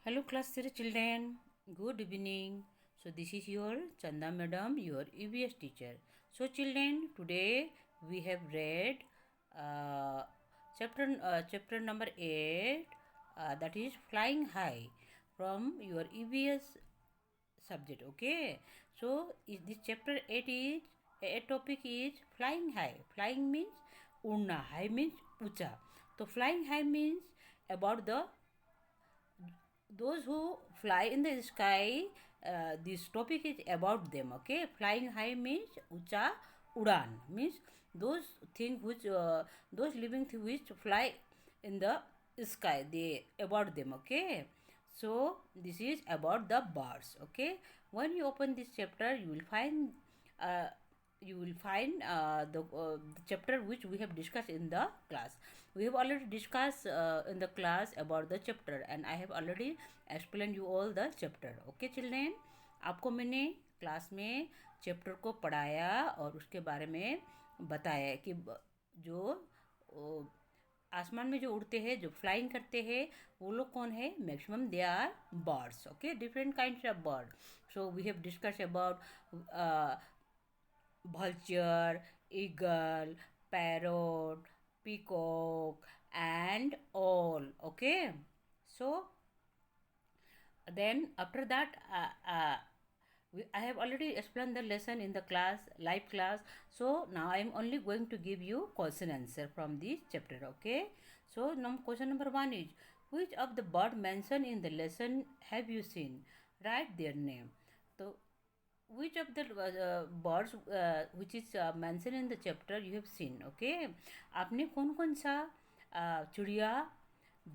Hello class 3 children, good evening. So this is your Chanda madam, your EVS teacher. So children, today we have read uh, chapter number 8, that is flying high, from your EVS subject. Okay, so this chapter 8 is a topic is flying high. Flying means urna, high means ucha. So flying high means about the those who fly in the sky. This topic is about them. Okay, flying high means ucha udan means those things which those living things which fly in the sky, they about them. Okay, so this is about the birds. Okay, when you open this chapter you will find uh, the chapter which we have discussed in the class. We have already discussed in the class about the chapter, and I have already explained you all the chapter. Okay children, आपको मैंने class में chapter को पढ़ाया और उसके बारे में बताया कि जो आसमान में जो उड़ते हैं, जो फ्लाइंग करते हैं, वो लोग कौन है? Maximum they are birds. Okay, different kinds of bird. So we have discuss about vulture, eagle, parrot, peacock, and all. Okay, so then after that, I have already explained the lesson in the class, live class. So now I am only going to give you question answer from this chapter. Okay, so now question number 1 is, which of the bird mentioned in the lesson have you seen? Write their name. So which of the birds which is mentioned in the chapter you have seen? Okay, आपने कौन कौन सा चिड़िया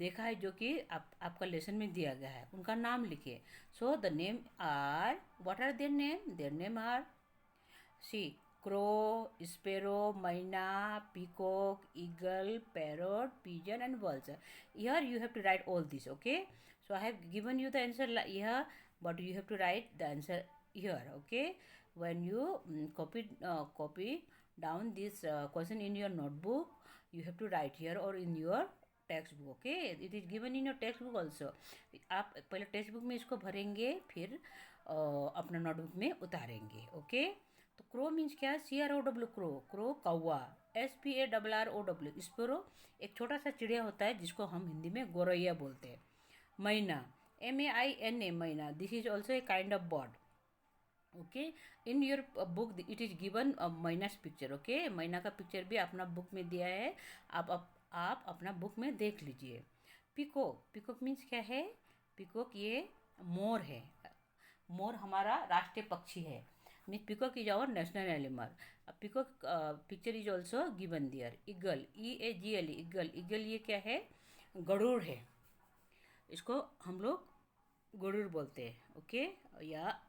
देखा है जो कि आपका लेसन में दिया गया है, उनका नाम लिखिए. So the name are, what are their name are, see, crow, sparrow, myna, peacock, eagle, parrot, pigeon and vulture. Here you have to write all this. Okay, so I have given you the answer here, but you have to write the answer here. Okay, when you copy down this question in your notebook, you have to write here or in your text book. Okay, it is given in your text book also. आप पहले text book में इसको भरेंगे, फिर अपना notebook में उतारेंगे. Okay, तो क्रो मीन्स क्या है? CROW, crow. क्रो कौवा. SPARROW स्पैरो, एक छोटा सा चिड़िया होता है जिसको हम हिंदी में गोरैया बोलते हैं. Myna, MAINA, myna, this is also a kind of bird. Okay, in your book it is given myna's picture. Okay, मैना का पिक्चर भी अपना बुक में दिया है, आप अपना बुक में देख लीजिए. पिकॉक, पिकॉक मीन्स क्या है? पिकॉक ये मोर है. मोर हमारा राष्ट्रीय पक्षी है. Means peacock is our national animal. Peacock picture is also given there. Eagle, EAGL, eagle. Eagle ये क्या है? गरुड़ है. इसको हम लोग गरुड़ बोलते हैं. ओके, या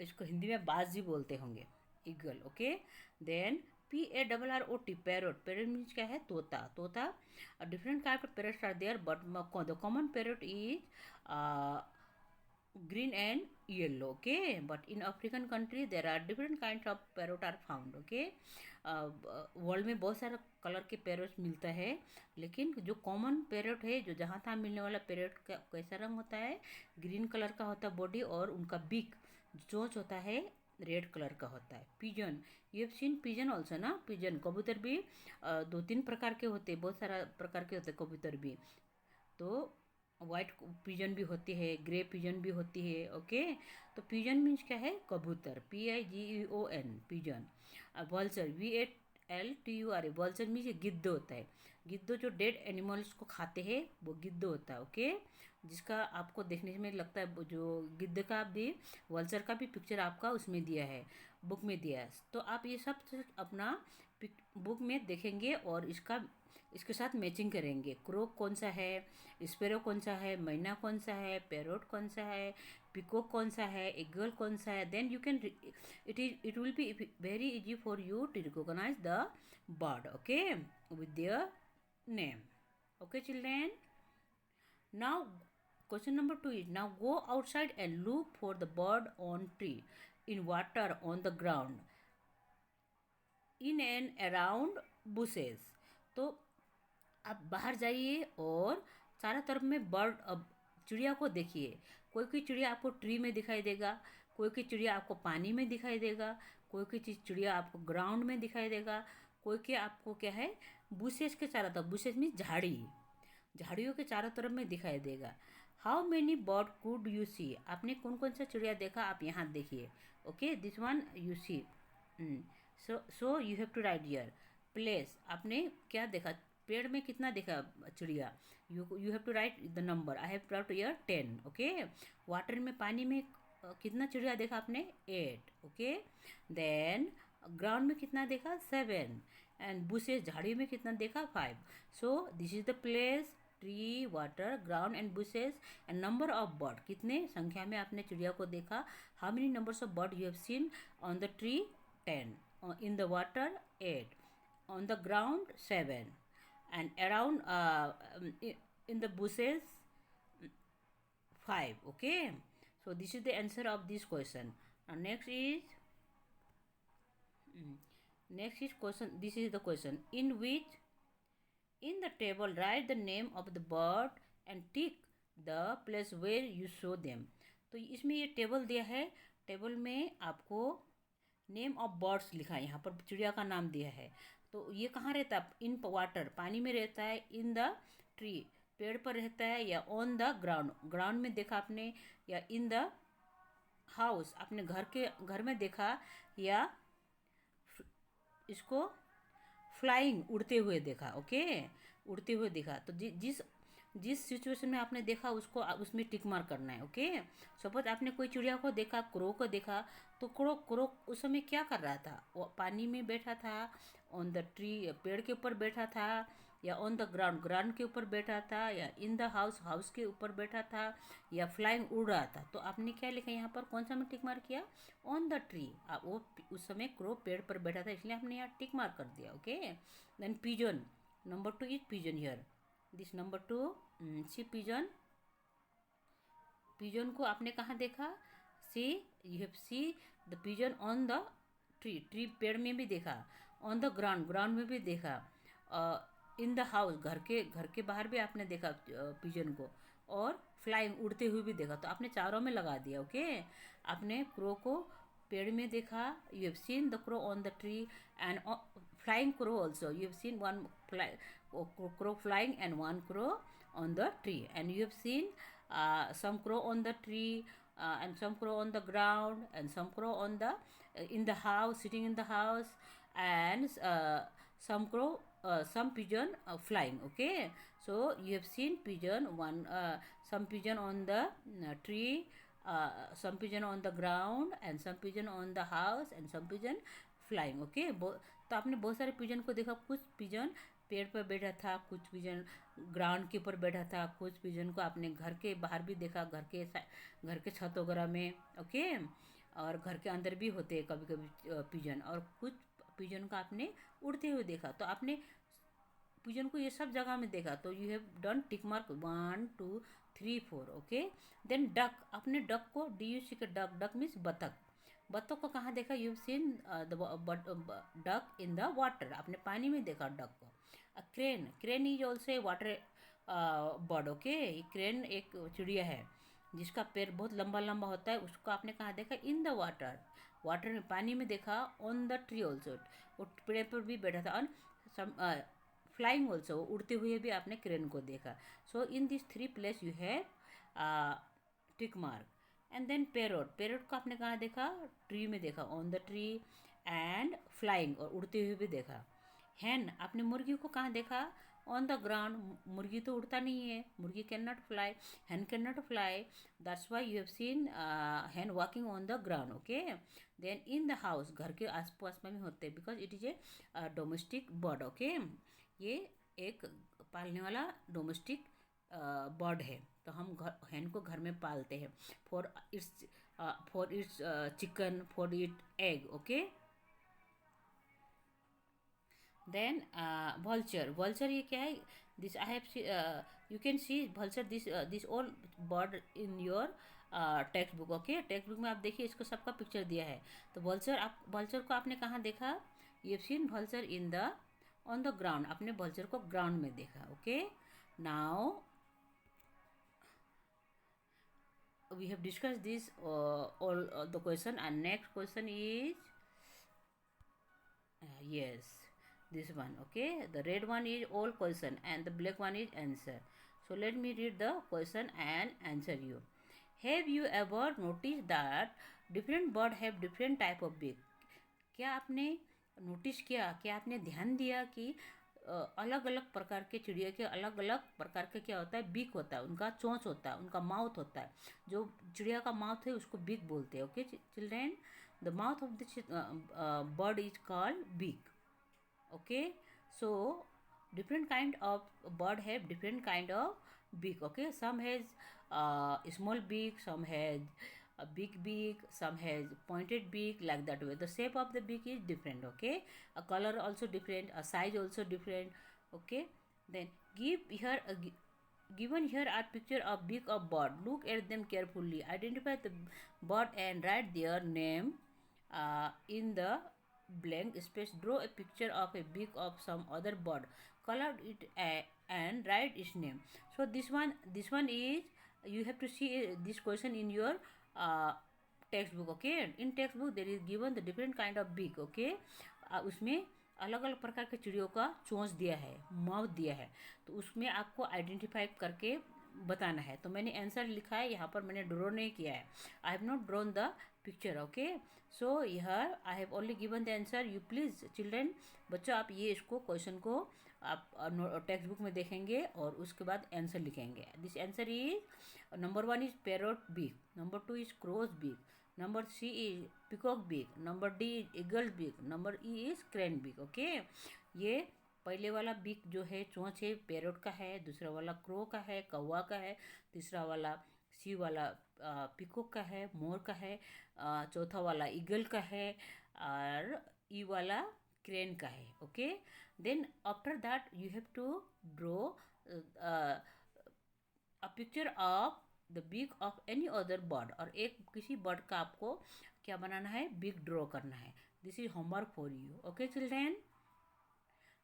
इसको हिंदी में बाज भी बोलते होंगे. Eagle. Okay, then PARROT, parrot. Parrot means क्या है? तोता. तोता, different kind of parrots are there, but the common parrot is green and yellow. Okay, but in African country there are different kinds of parrot are found. Okay, world में बहुत सारा colour के parrot मिलता है, लेकिन जो common parrot है, जो जहाँ तहाँ मिलने वाला पैरट का कैसा रंग होता है? ग्रीन कलर का होता है बॉडी, और उनका बीक, चोंच होता है, रेड कलर का होता है. Pigeon, you have scene pigeon also ना. पिजन कबूतर भी 2-3 प्रकार के होते हैं, बहुत सारा प्रकार के होते हैं कबूतर भी. तो वाइट पिजन भी होती है, ग्रे पिजन भी होती है. ओके, तो पिजन मीन्स क्या है? कबूतर. PIGEON, pigeon. Vulture, VALTUR, vulture means ये गिद्ध होता है. गिद्ध जो डेड एनिमल्स को खाते हैं वो गिद्ध होता है. ओके, जिसका आपको देखने में लगता है, जो गिद्ध का भी, वल्चर का भी पिक्चर आपका उसमें दिया है, बुक में दिया है. तो आप ये सब अपना बुक में देखेंगे और इसके साथ मैचिंग करेंगे. क्रो कौन सा है, स्पेरो कौन सा है, मैना कौन सा है, पैरोट कौन सा है, पिकॉक कौन सा है, ईगल कौन सा है. Then you can, it will be very easy for you to recognize the bird. Okay, with their name. Okay children, now question number 2 is, now go outside and look for the bird on tree, in water, on the ground, in and around bushes. तो आप बाहर जाइए और चारों तरफ में bird चिड़िया को देखिए, कोई कोई चिड़िया आपको ट्री में दिखाई देगा, कोई कोई चिड़िया आपको पानी में दिखाई देगा, कोई कोई चीज़ चिड़िया आपको ग्राउंड में दिखाई देगा, कोई कोई आपको क्या है बुशेस के चारों तरफ, बुशेस मीन झाड़ी, झाड़ियों के चारों तरफ में दिखाई देगा। How many bird could you see, आपने कौन कौन सा चिड़िया देखा आप यहाँ देखिए। Okay, this one you see. So you have to write here. Place, आपने क्या देखा, पेड़ में कितना देखा चिड़िया, you have to write the number. I have write here 10। Okay, water में पानी में कितना चिड़िया देखा आपने, 8। ओके, देन ग्राउंड में कितना देखा, 7। एंड बुशेस, झाड़ी में कितना देखा, 5। So this is the place, tree, water, ground and bushes and number of bird, कितने संख्या में आपने चिड़िया को देखा। How many numbers of bird you have scene on the tree, 10, in the water 8, on the ground 7, and around in the bushes 5. Okay, so this is the answer of this question. Now next is question, this is the question, in which in the table write the name of the bird and tick the place where you saw them. तो इसमें ये table दिया है, table में आपको name of birds लिखा है, यहाँ पर चिड़िया का नाम दिया है। तो ये कहाँ रहता है, इन वाटर, पानी में रहता है, इन द ट्री, पेड़ पर रहता है, या ऑन द ग्राउंड, ग्राउंड में देखा आपने, या इन द हाउस, आपने घर में देखा, या इसको फ्लाइंग, उड़ते हुए देखा। ओके, उड़ते हुए देखा। तो जिस सिचुएशन में आपने देखा उसको उसमें टिक मार्क करना है। ओके, सपोज आपने कोई चिड़िया को देखा, क्रो को देखा, तो क्रो उस समय क्या कर रहा था, वो पानी में बैठा था, ऑन द ट्री, पेड़ के ऊपर बैठा था, या ऑन द ग्राउंड, ग्राउंड के ऊपर बैठा था, या इन द हाउस, हाउस के ऊपर बैठा था, या फ्लाइंग, उड़ रहा था। तो आपने क्या लिखा यहाँ पर, कौन सा में टिक मार्क किया, ऑन द ट्री, वो उस समय क्रो पेड़ पर बैठा था, इसलिए आपने यहाँ टिक मार्क कर दिया। Okay, then pigeon, number 2 is pigeon here, this number 2, see pigeon. Pigeon को आपने कहाँ देखा, see, you have see the pigeon on the tree, tree पेड़ में भी देखा, ऑन द ग्राउंड, ग्राउंड में भी देखा, इन द हाउस, घर के बाहर भी आपने देखा पिजन को, और फ्लाइंग, उड़ते हुए भी देखा। तो आपने चारों में लगा दिया। ओके, आपने क्रो को पेड़ में देखा, you have seen the crow on the tree, and flying crow also, you have seen one crow flying and one crow on the tree, and you have seen some crow on the tree, and some crow on the ground, and some crow on the in the house, sitting in the house, and some crow, some pigeon flying. Okay, so you have seen pigeon, one some pigeon on the tree, some pigeon on the ground, and some pigeon on the house, and some pigeon flying. Okay, तो आपने बहुत सारे pigeon को देखा, कुछ pigeon पेड़ पर बैठा था, कुछ पिजन ग्राउंड के ऊपर बैठा था, कुछ पिजन को आपने घर के बाहर भी देखा, घर के छत वगैरह में। ओके, और घर के अंदर भी होते हैं कभी कभी पिजन, और कुछ पिजन को आपने उड़ते हुए देखा। तो आपने पिजन को ये सब जगह में देखा, तो you have done tick mark 1 2 3 4। Okay, then duck, आपने डक को, D U C K duck, duck means बतख, बत्तख को कहाँ देखा, you seen the duck in the water, आपने पानी में देखा डक को। Crane, crane is also a water bird. Okay, crane एक चिड़िया है जिसका पैर बहुत लंबा लंबा होता है, उसको आपने कहाँ देखा, इन द वाटर, वाटर में, पानी में देखा, ऑन द ट्री ऑल्सो, वो पेड़ पर भी बैठा था, ऑन सम फ्लाइंग ऑल्सो, उड़ते हुए भी आपने क्रेन को देखा। So in this 3 place you have tick mark. And then parrot, parrot को आपने कहाँ देखा, ट्री में देखा, on the tree, and flying, और उड़ते हुए भी देखा। हैन, आपने मुर्गी को कहाँ देखा, ऑन द ग्राउंड, मुर्गी तो उड़ता नहीं है, मुर्गी can not fly, hen can not fly, that's why you have seen hen walking on the ground. Okay, then in the house, घर के आस पास में होते हैं, because it is a domestic bird. Okay, ये एक पालने वाला डोमेस्टिक बर्ड है, तो हम हैन को घर में पालते हैं for its chicken, for it egg. Okay, then vulture, vulture ये क्या है, this I have, you can see vulture, this all bird in your text book. Okay, text book में आप देखिए, इसको सबका पिक्चर दिया है। तो वल्चर को आपने कहाँ देखा, you have scene vulture in the on the ground, आपने वल्चर को ग्राउंड में देखा। Okay, now we have discussed this all the question, and next question is yes, this one. Okay, the red one is all question and the black one is answer. So let me read the question and answer you. Have you ever noticed that different bird have different type of beak? क्या आपने notice किया, क्या आपने ध्यान दिया कि अलग अलग प्रकार के चिड़िया के अलग अलग प्रकार के क्या होता है, बीक होता है, उनका चोंच होता है, उनका माउथ होता है. जो चिड़िया का माउथ है उसको बीक बोलते हैं. Okay children, the mouth of the bird is called beak. Okay, so different kind of bird have different kind of beak. Okay, some has small beak, some has a big beak, some has pointed beak, like that way. The shape of the beak is different. Okay, a color also different, a size also different. Okay, then given here are picture of beak of bird. Look at them carefully, identify the bird and write their name in the blank space. Draw a picture of a beak of some other bird, color it and write its name. So this one is, you have to see this question in your uh, textbook. Okay, in textbook there is given the different kind of beak. Okay, उसमें अलग अलग प्रकार के चिड़ियों का चोंच दिया है, माउथ दिया है, तो उसमें आपको आइडेंटिफाई करके बताना है. तो मैंने आंसर लिखा है यहाँ पर, मैंने ड्रॉ नहीं किया है. आई have not drawn the picture. Okay, so here I have only given the answer. You please children, बच्चों आप ये इसको क्वेश्चन को आप टेक्स्ट बुक में देखेंगे और उसके बाद आंसर लिखेंगे. This answer is number 1 is parrot beak, number 2 is crows beak, number C is peacock beak, number D is eagle beak, number E is crane beak. Okay, ये पहले वाला बीक जो है चोंच है पैरोट का है, दूसरा वाला क्रो का है, कौवा का है, तीसरा वाला सी वाला पिकॉक का है, मोर का है, चौथा वाला ईगल का है, और ई वाला क्रेन का है. Okay, then after that you have to draw a picture of the beak of any other bird. और एक किसी बर्ड का आपको क्या बनाना है, बीक ड्रॉ करना है. This is homework for you. Okay children,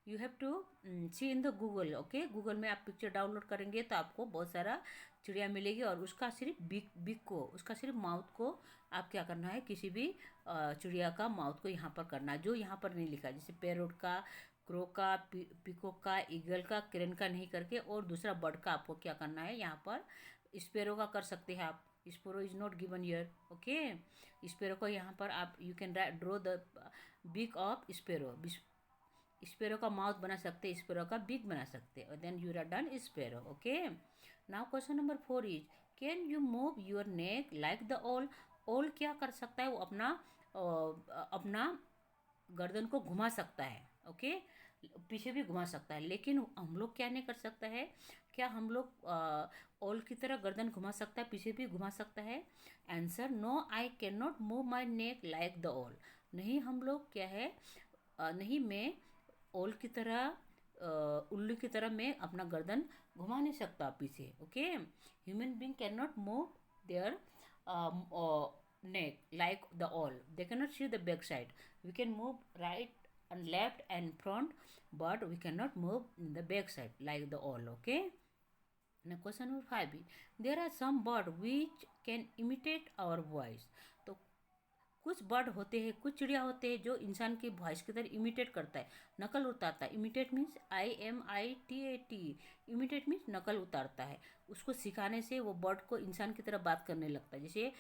you have to see in the Google. Okay, Google में आप पिक्चर डाउनलोड करेंगे तो आपको बहुत सारा चिड़िया मिलेगी, और उसका सिर्फ बीक को, उसका सिर्फ माउथ को आप क्या करना है, किसी भी चिड़िया का माउथ को यहाँ पर करना है जो यहाँ पर नहीं लिखा, जैसे पैरोट का, क्रो का, पिकॉक का, ईगल का, क्रेन का नहीं करके, और दूसरा बर्ड का आपको क्या करना है, यहाँ पर स्पैरो का कर सकते हैं आप. Sparrow is not given here. Okay, sparrow को यहाँ पर आप you can draw the beak of sparrow. Sparrow का माउथ बना सकते हैं, स्पैरो का बीक बना सकते हैं, और then you are done sparrow. Okay, now question number 4 is can you move your neck like the owl. Owl क्या कर सकता है, वो अपना गर्दन को घुमा सकता है. ओके, पीछे भी घुमा सकता है, लेकिन हम लोग क्या नहीं कर सकता है, क्या हम लोग ओल की तरह गर्दन घुमा सकता है, पीछे भी घुमा सकता है. Answer, no I can not move my neck like the owl. नहीं, हम लोग क्या है, नहीं मैं ओल की तरह, उल्लू की तरह मैं अपना गर्दन घुमा नहीं सकता पीछे. Okay, human being can not move there neck like the owl. They cannot see the back side. We can move right and left and front, but we cannot move in the back side like the owl. Okay, now question number 5 is there are some bird which can imitate our voice. तो कुछ bird होते हैं, कुछ चिड़िया होते हैं जो इंसान की वॉइस की तरह इमिटेट करता है, नकल उतारता है. Imitate means IMITAT. Imitate means नकल उतारता है. उसको सिखाने से वो बर्ड को इंसान की तरह बात करने लगता है. जैसे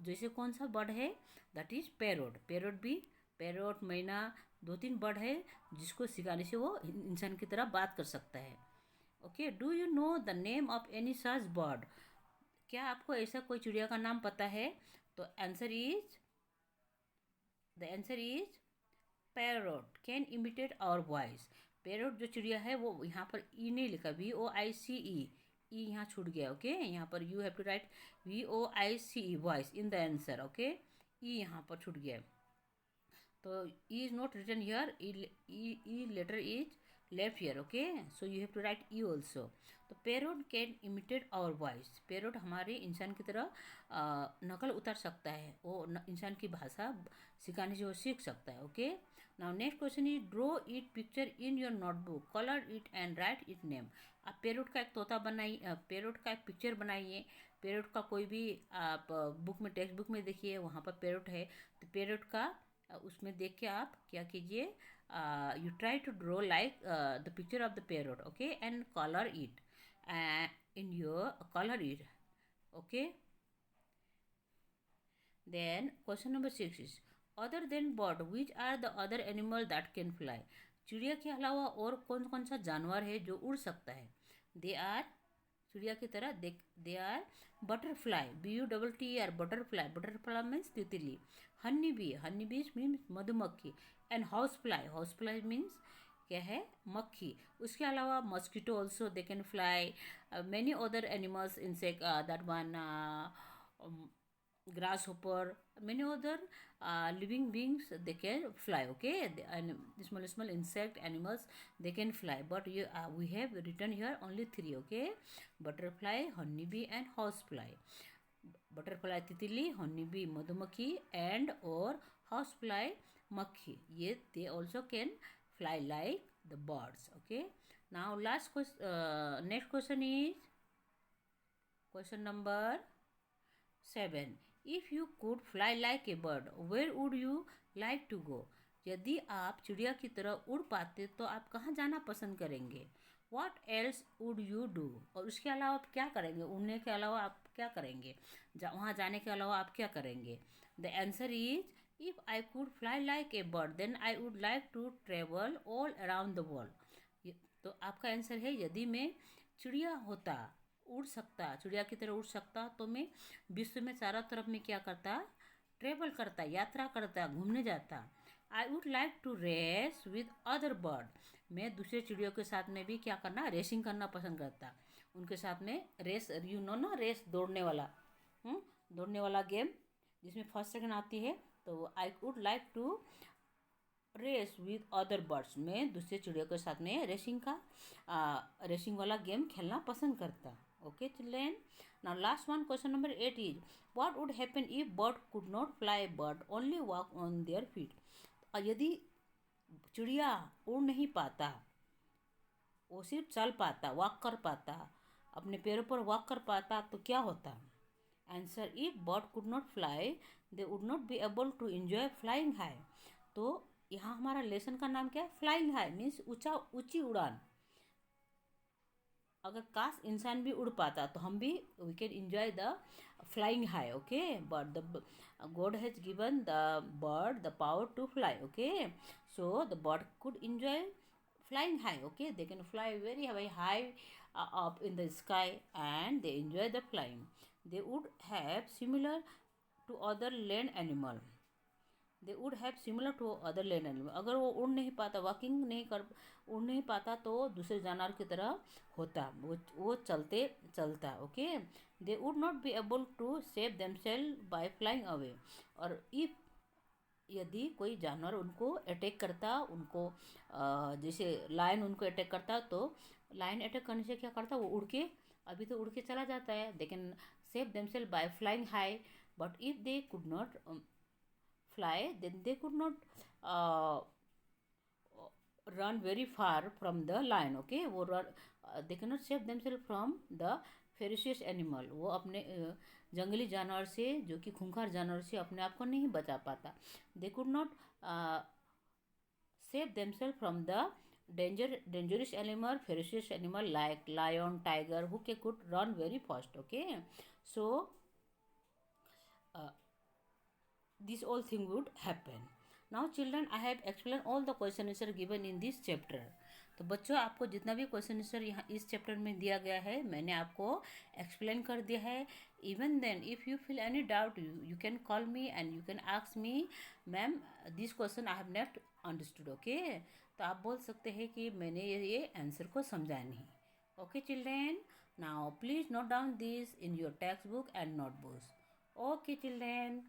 जैसे कौन सा बर्ड है, दैट इज पैरोट. पैरोट भी, पैरोट, मैना, 2-3 बर्ड है जिसको सिखाने से वो इंसान की तरह बात कर सकता है. Okay, do you know the name of any such bird. क्या आपको ऐसा कोई चिड़िया का नाम पता है? तो answer is, the answer is parrot can imitate our voice. Parrot जो चिड़िया है वो यहाँ पर ई नहीं लिखा, VOICE, ई यहाँ छूट गया. ओके, यहाँ पर you have to write VOICE voice in the answer. Okay, E यहाँ पर छूट गया, तो E is not written here. E letter is left here. Okay, so you have to write E also. तो parrot can imitate our voice. Parrot हमारे इंसान की तरह नकल उतार सकता है, वो इंसान की भाषा सिखाने से वो सीख सकता है. Okay, now next question is draw it picture in your notebook, colour it and right it name. आप पैरोट का एक तोता बनाइए, पैरोट का एक पिक्चर बनाइए। पैरोट का कोई भी आप बुक में, टेक्स्ट बुक में देखिए, वहाँ पर पैरोट है। तो पैरोट का उसमें देख के आप क्या कीजिए, you try to draw like the picture of the parrot, okay, and colour it in your color it, okay. Then question number 6 is, other than bird which are the other animal that can fly? चिड़िया के अलावा और कौन कौन सा जानवर है जो उड़ सकता है? दे आर, चिड़िया की तरह they are butterfly, BUTTER, butterfly, butterfly means तितली। हनी बी मीन्स मधुमक्खी। एंड हाउस फ्लाई मीन्स क्या है, मक्खी। उसके अलावा mosquito also they can fly, many other animals, insect, that one, grasshopper, many other living beings, they can fly, okay. And small insect animals, they can fly, but we have written here only three, okay. Butterfly, honeybee and housefly. Butterfly तितली, honeybee मधुमक्खी, and or housefly मक्खी, ये they also can fly like the birds, okay. Now last question, next question is question number 7. If you could fly like a bird, where would you like to go? यदि आप चिड़िया की तरह उड़ पाते तो आप कहाँ जाना पसंद करेंगे? What else would you do? और उसके अलावा आप क्या करेंगे? उड़ने के अलावा आप क्या करेंगे? वहाँ जाने के अलावा आप क्या करेंगे? The answer is, if I could fly like a bird, then I would like to travel all around the world. तो आपका आंसर है, यदि मैं चिड़िया होता, उड़ सकता, चिड़िया की तरह उड़ सकता, तो मैं विश्व में चारों तरफ में क्या करता, ट्रेवल करता, यात्रा करता, घूमने जाता। I would like to race with other bird, मैं दूसरे चिड़ियों के साथ में भी क्या करना, रेसिंग करना पसंद करता, उनके साथ में रेस, यू नो ना, रेस, दौड़ने वाला गेम जिसमें फर्स्ट सेकंड आती है। तो I would like to race with other birds, मैं दूसरे चिड़ियों के साथ में रेसिंग वाला गेम खेलना पसंद करता। Okay, children. Now last one, question number 8 is, what would happen if bird could not fly but only walk on their feet? यदि चिड़िया उड़ नहीं पाता, वो सिर्फ चल पाता, वॉक कर पाता, अपने पैरों पर वॉक कर पाता, तो क्या होता? Answer, if bird could not fly they would not be able to enjoy flying high. तो यहाँ हमारा लेसन का नाम क्या है? फ्लाइंग हाई मीन्स ऊंची उड़ान। अगर काश इंसान भी उड़ पाता तो हम भी, we can enjoy the flying high, okay. But the God has given the bird the power to fly, okay. So the bird could enjoy flying high, okay, they can fly very high up in the sky, and they enjoy the flying. They would have similar to other land animal, they would have similar to other land animal. अगर वो उड़ नहीं पाता, उड़ नहीं पाता, तो दूसरे जानवर की तरह होता, वो चलता, okay. They would not be able to save themselves by flying away. और इफ, यदि कोई जानवर उनको अटैक करता, उनको जैसे लायन उनको अटैक करता, तो लायन अटैक करने से क्या करता, वो उड़ के, अभी तो उड़ के चला जाता है, they can save themselves by flying high. But if they could not fly, then they could not run very far from the lion, okay. वो they cannot save themselves from the ferocious animal, वो अपने जंगली जानवर से, जो कि खूंखार जानवर से अपने आप को नहीं बचा पाता। they could not save themselves from the dangerous animal, ferocious animal like lion, tiger, who could run very fast, okay. So this all thing would happen. Now children, I have explained all the question answer given in this chapter. तो बच्चों, आपको जितना भी question answer यहाँ इस chapter में दिया गया है, मैंने आपको एक्सप्लेन कर दिया है। Even then if you feel any doubt, you can call me and you can ask me, ma'am this question I have not understood, okay. तो आप बोल सकते हैं कि मैंने ये आंसर को समझा नहीं, okay children. Now please note down this in your text book and notebooks, okay children.